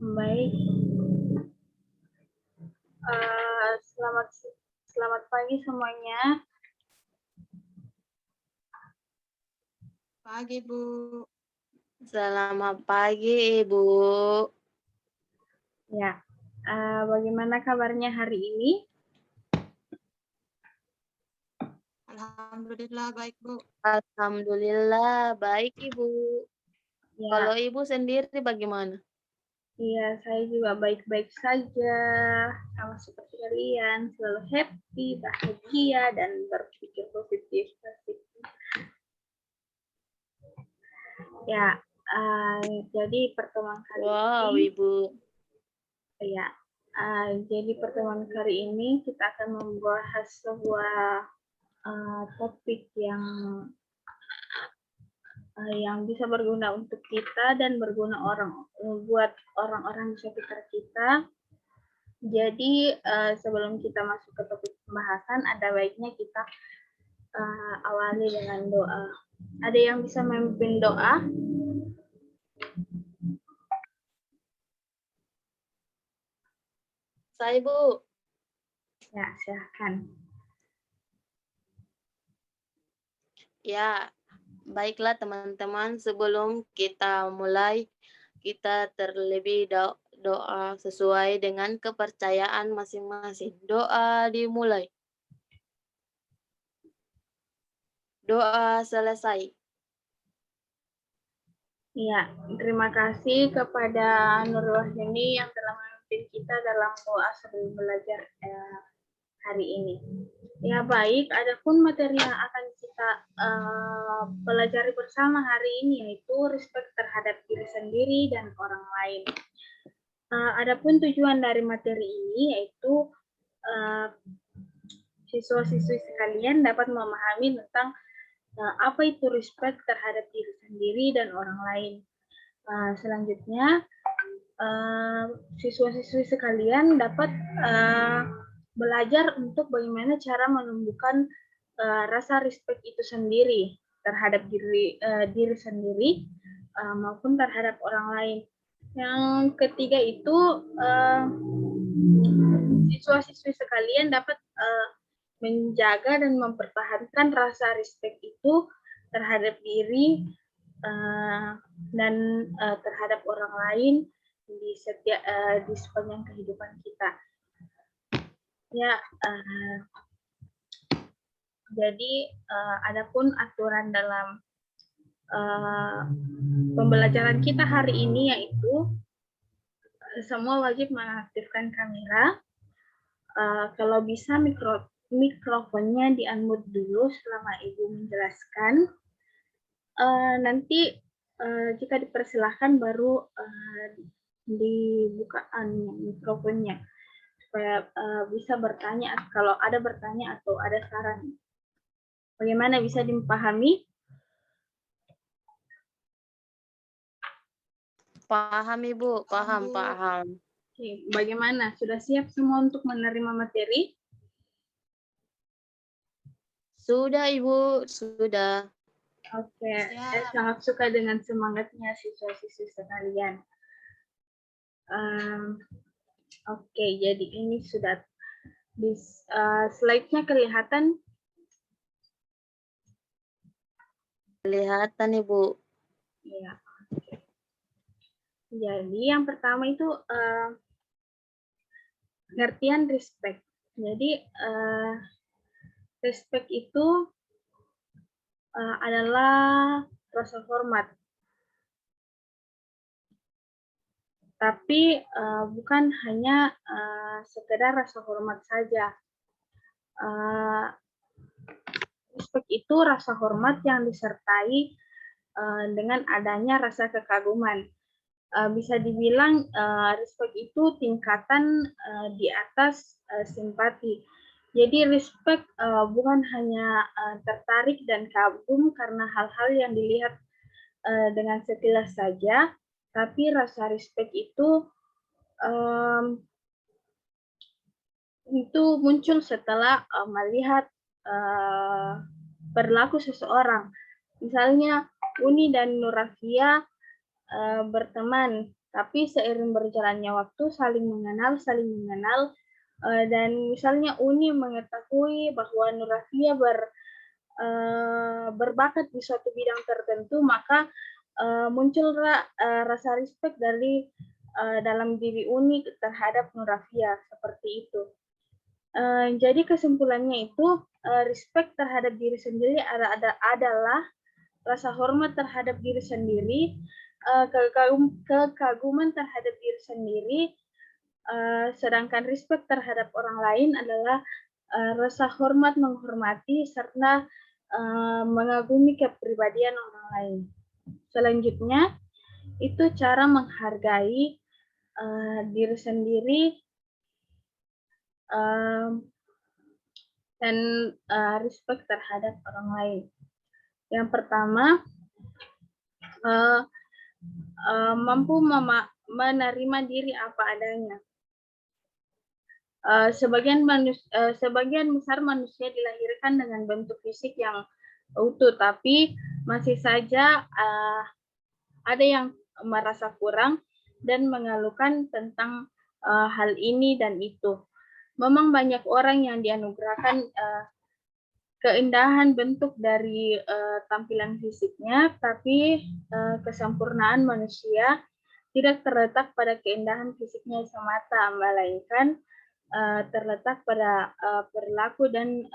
Baik. Selamat pagi semuanya. Pagi, Bu. Selamat pagi, Ibu. Ya, bagaimana kabarnya hari ini? Alhamdulillah baik, Bu. Alhamdulillah baik, Ibu. Ya, Kalau Ibu sendiri bagaimana? iya, saya juga baik-baik saja. Sama seperti kalian, selalu happy, bahagia, dan berpikir positif. Ya, jadi pertemuan kali Wow, ini, Ibu. ya, jadi pertemuan kali ini kita akan membahas sebuah topik yang bisa berguna untuk kita dan berguna buat orang-orang di sekitar kita. Jadi sebelum kita masuk ke topik pembahasan, ada baiknya kita awali dengan doa. Ada yang bisa memimpin doa? Saya, Bu. Ya, silahkan. Ya, baiklah teman-teman. Sebelum kita mulai, kita terlebih doa sesuai dengan kepercayaan masing-masing. Doa dimulai. Doa selesai. Ya, terima kasih kepada Nurul Wahyuni yang telah memimpin kita dalam doa sebelum belajar hari ini. Ya baik, adapun materi yang akan kita pelajari bersama hari ini yaitu respect terhadap diri sendiri dan orang lain. Adapun tujuan dari materi ini yaitu siswa-siswi sekalian dapat memahami tentang apa itu respect terhadap diri sendiri dan orang lain. Selanjutnya, siswa-siswi sekalian dapat belajar untuk bagaimana cara menumbuhkan rasa respect itu sendiri terhadap diri sendiri maupun terhadap orang lain. Yang ketiga itu siswa-siswi sekalian dapat menjaga dan mempertahankan rasa respect itu terhadap diri dan terhadap orang lain di sepanjang kehidupan kita. Ya, jadi adapun aturan dalam pembelajaran kita hari ini yaitu semua wajib mengaktifkan kamera. Kalau bisa mikrofonnya di-unmute dulu selama Ibu menjelaskan. Nanti jika dipersilahkan baru dibukaan mikrofonnya supaya bisa bertanya kalau ada bertanya atau ada saran. Bagaimana, bisa dipahami? Paham, Ibu. Paham, Bu. paham. Oke, bagaimana? Sudah siap semua untuk menerima materi? Sudah, Ibu. Sudah. Oke, saya sangat suka dengan semangatnya siswa-siswi sekalian. Oke, jadi ini sudah di slide-nya kelihatan. Kelihatan, Ibu. Ya. Jadi yang pertama itu pengertian respect. Jadi respect itu adalah rasa hormat. Tapi bukan hanya sekedar rasa hormat saja. Respect itu rasa hormat yang disertai dengan adanya rasa kekaguman. Bisa dibilang respect itu tingkatan di atas simpati. Jadi respect bukan hanya tertarik dan kagum karena hal-hal yang dilihat dengan sekilas saja, tapi rasa respect itu muncul setelah melihat perilaku seseorang. Misalnya Uni dan Nurafia berteman, Tapi seiring berjalannya waktu saling mengenal, dan misalnya Uni mengetahui bahwa Nur Rafia berbakat di suatu bidang tertentu, maka muncul rasa respect dari dalam diri Uni terhadap Nur Rafia, seperti itu. Jadi kesimpulannya itu respect terhadap diri sendiri adalah rasa hormat terhadap diri sendiri, kekaguman terhadap diri sendiri, sedangkan respect terhadap orang lain adalah rasa hormat, menghormati, serta mengagumi kepribadian orang lain. Selanjutnya, itu cara menghargai diri sendiri dan respect terhadap orang lain. Yang pertama, mampu menerima diri apa adanya. Sebagian besar manusia dilahirkan dengan bentuk fisik yang utuh, tapi masih saja ada yang merasa kurang dan mengeluhkan tentang hal ini dan itu. Memang banyak orang yang dianugerahkan keindahan bentuk dari tampilan fisiknya, tapi kesempurnaan manusia tidak terletak pada keindahan fisiknya semata, melainkan terletak pada perilaku dan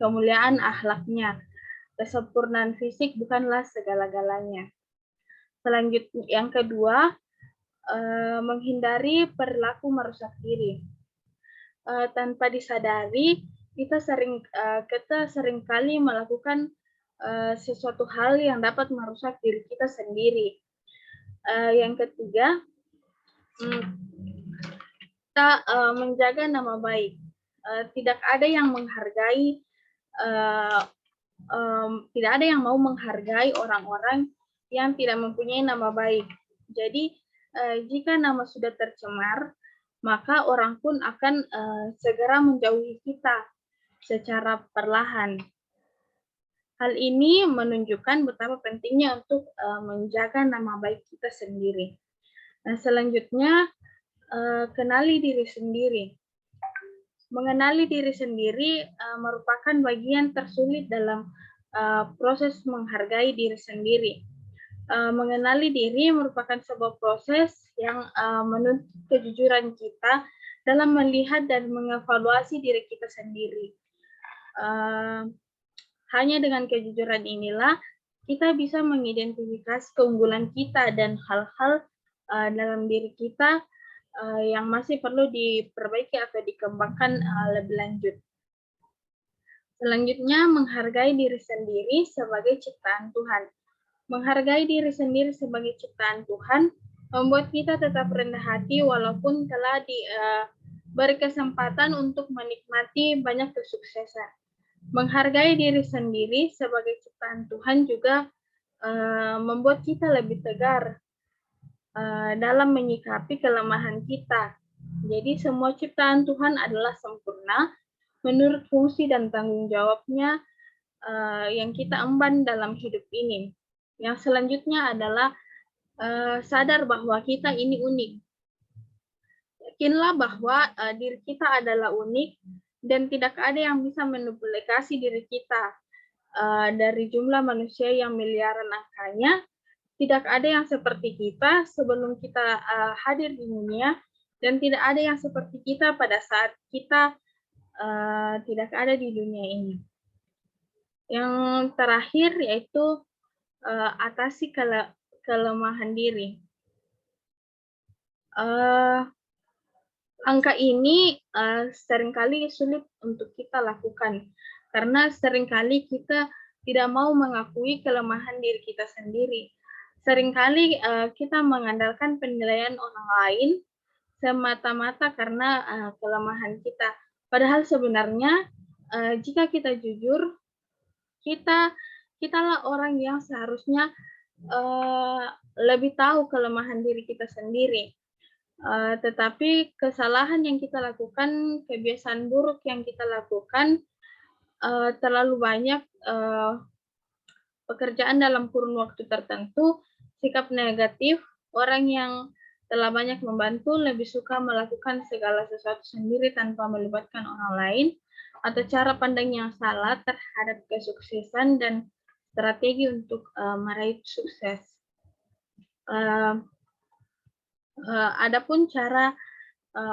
kemuliaan akhlaknya. Kesempurnaan fisik bukanlah segala-galanya. Selanjutnya, yang kedua, menghindari perilaku merusak diri. Tanpa disadari, kita seringkali melakukan sesuatu hal yang dapat merusak diri kita sendiri. Yang ketiga, kita menjaga nama baik. Tidak ada yang menghargai, tidak ada yang mau menghargai orang-orang yang tidak mempunyai nama baik. Jadi, jika nama sudah tercemar, maka orang pun akan segera menjauhi kita secara perlahan. Hal ini menunjukkan betapa pentingnya untuk menjaga nama baik kita sendiri. Nah, selanjutnya, kenali diri sendiri. Mengenali diri sendiri merupakan bagian tersulit dalam proses menghargai diri sendiri. Mengenali diri merupakan sebuah proses yang menuntut kejujuran kita dalam melihat dan mengevaluasi diri kita sendiri. Hanya dengan kejujuran inilah kita bisa mengidentifikasi keunggulan kita dan hal-hal dalam diri kita yang masih perlu diperbaiki atau dikembangkan lebih lanjut. Selanjutnya, menghargai diri sendiri sebagai ciptaan Tuhan. Menghargai diri sendiri sebagai ciptaan Tuhan membuat kita tetap rendah hati walaupun telah diberi kesempatan untuk menikmati banyak kesuksesan. Menghargai diri sendiri sebagai ciptaan Tuhan juga membuat kita lebih tegar dalam menyikapi kelemahan kita. Jadi semua ciptaan Tuhan adalah sempurna menurut fungsi dan tanggung jawabnya yang kita emban dalam hidup ini. Yang selanjutnya adalah sadar bahwa kita ini unik. Yakinlah bahwa diri kita adalah unik dan tidak ada yang bisa menduplikasi diri kita. Dari jumlah manusia yang miliaran angkanya, tidak ada yang seperti kita sebelum kita hadir di dunia, dan tidak ada yang seperti kita pada saat kita tidak ada di dunia ini. Yang terakhir yaitu atasi kelemahan diri. Angka ini seringkali sulit untuk kita lakukan, karena seringkali kita tidak mau mengakui kelemahan diri kita sendiri. Seringkali kita mengandalkan penilaian orang lain semata-mata karena kelemahan kita. Padahal sebenarnya jika kita jujur, kitalah orang yang seharusnya lebih tahu kelemahan diri kita sendiri. Tetapi kesalahan yang kita lakukan, kebiasaan buruk yang kita lakukan, terlalu banyak pekerjaan dalam kurun waktu tertentu, sikap negatif Orang yang telah banyak membantu lebih suka melakukan segala sesuatu sendiri tanpa melibatkan orang lain, atau cara pandang yang salah terhadap kesuksesan dan strategi untuk meraih sukses. Adapun cara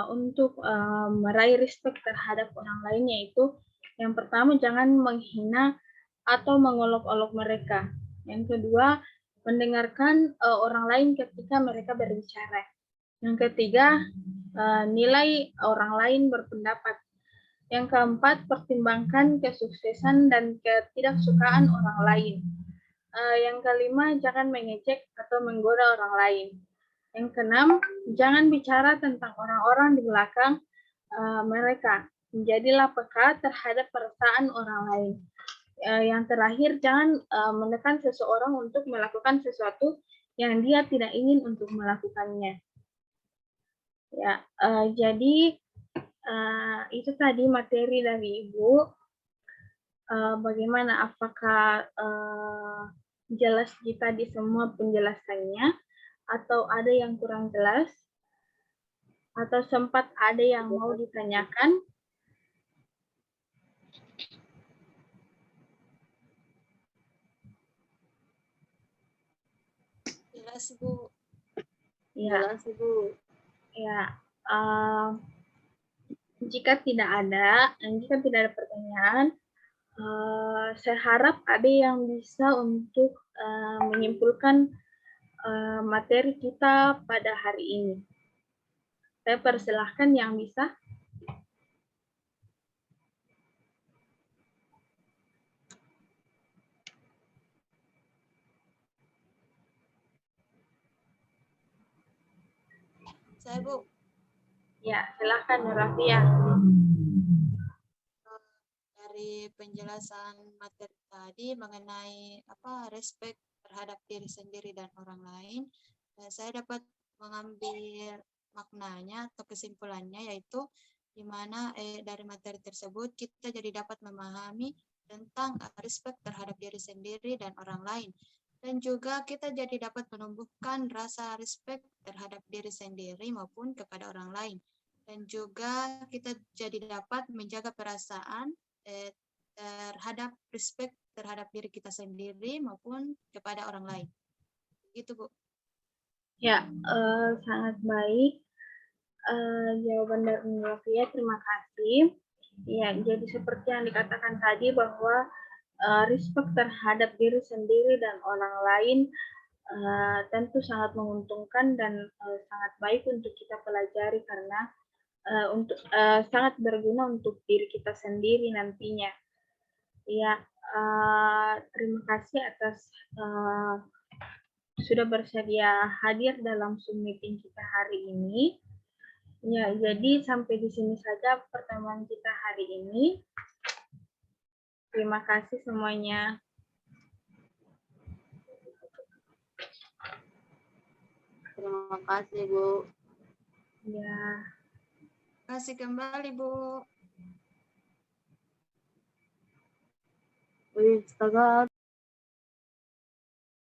untuk meraih respect terhadap orang lain, yaitu yang pertama, jangan menghina atau mengolok-olok mereka. Yang kedua, mendengarkan orang lain ketika mereka berbicara. Yang ketiga, nilai orang lain berpendapat. Yang keempat, pertimbangkan kesuksesan dan ketidaksukaan orang lain. Yang kelima, jangan mengejek atau menggoda orang lain. Yang keenam, jangan bicara tentang orang-orang di belakang mereka. Jadilah peka terhadap perasaan orang lain. Yang terakhir, jangan menekan seseorang untuk melakukan sesuatu yang dia tidak ingin untuk melakukannya. Ya, jadi itu tadi materi dari Ibu. Bagaimana, apakah jelas kita di semua penjelasannya, atau ada yang kurang jelas, atau sempat ada yang mau ditanyakan? Jelas, Bu. Ya, Jelas, Bu. ya. Jika tidak ada pertanyaan, saya harap ada yang bisa untuk menyimpulkan materi kita pada hari ini. Saya persilahkan yang bisa. Saya, Bu. Ya, silahkan Rafia. Dari penjelasan materi tadi mengenai respect terhadap diri sendiri dan orang lain, saya dapat mengambil maknanya atau kesimpulannya, yaitu di mana dari materi tersebut kita jadi dapat memahami tentang respect terhadap diri sendiri dan orang lain, dan juga kita jadi dapat menumbuhkan rasa respect terhadap diri sendiri maupun kepada orang lain, dan juga kita jadi dapat menjaga perasaan terhadap respect terhadap diri kita sendiri maupun kepada orang lain. Gitu, Bu. Ya, sangat baik. Jawaban dari Rafia, terima kasih. Ya, jadi seperti yang dikatakan tadi bahwa respect terhadap diri sendiri dan orang lain tentu sangat menguntungkan dan sangat baik untuk kita pelajari, karena sangat berguna untuk diri kita sendiri nantinya. Ya, terima kasih atas sudah bersedia hadir dalam Zoom meeting kita hari ini. Ya, jadi sampai di sini saja pertemuan kita hari ini. Terima kasih semuanya. Terima kasih, Bu. Ya. Terima kasih kembali, Bu. Astaga.